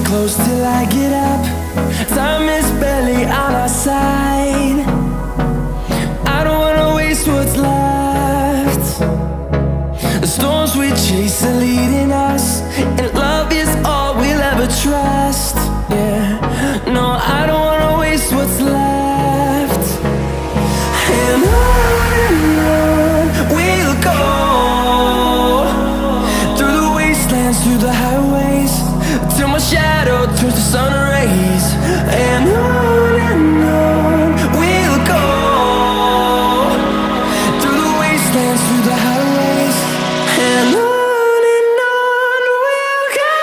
close till I get up. Time is barely on our side. I don't wanna waste what's left. The storms we chase are leading us, and love is all we'll ever trust. Yeah, no, I don't wanna waste what's left. And on we'll go, through the wastelands, through the highways, till my shadow turns to sun rays. And on we'll go, through the wastelands, through the highways, and on we'll go.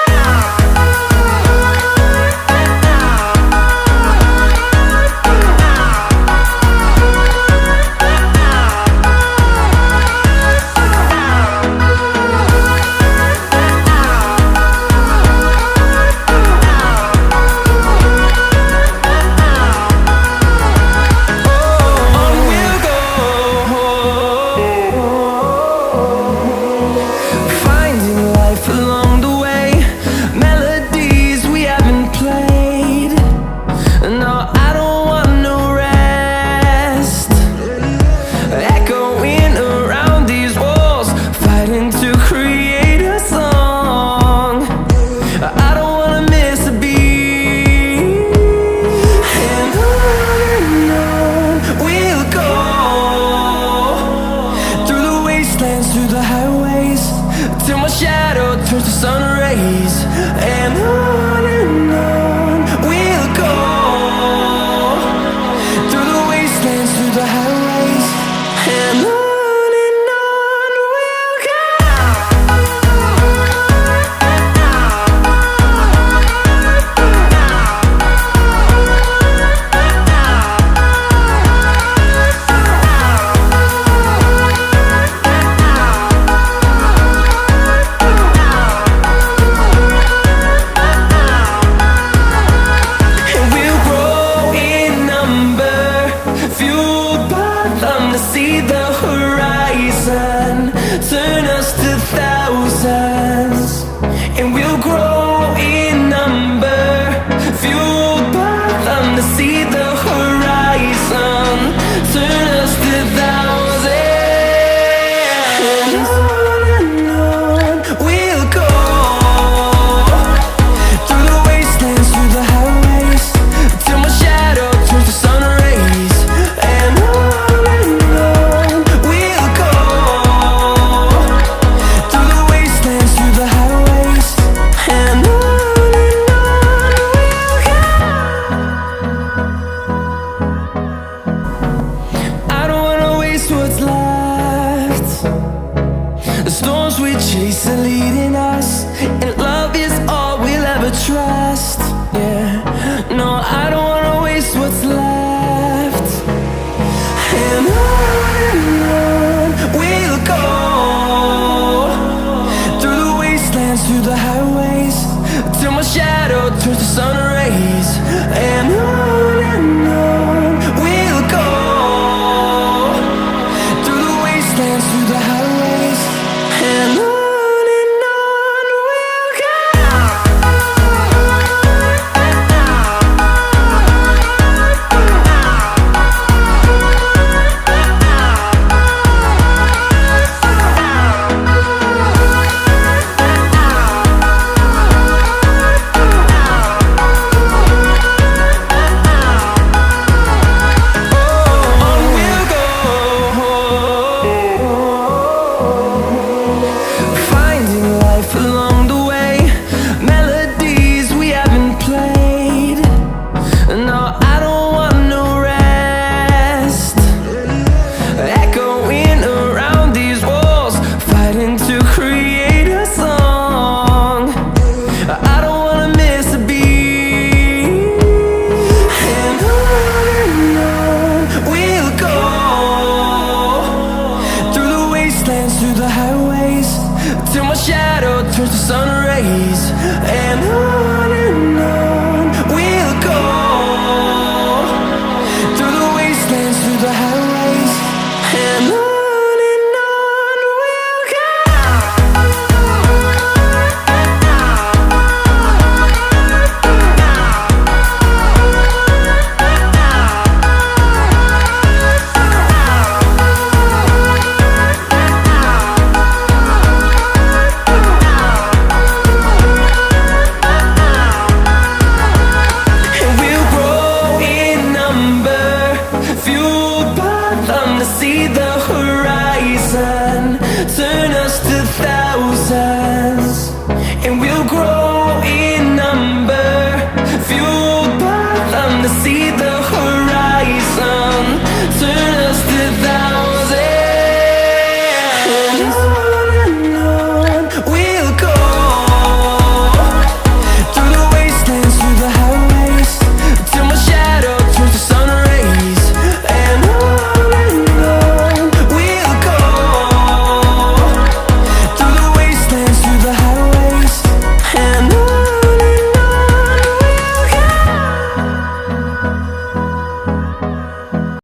us to thousands, and we'll grow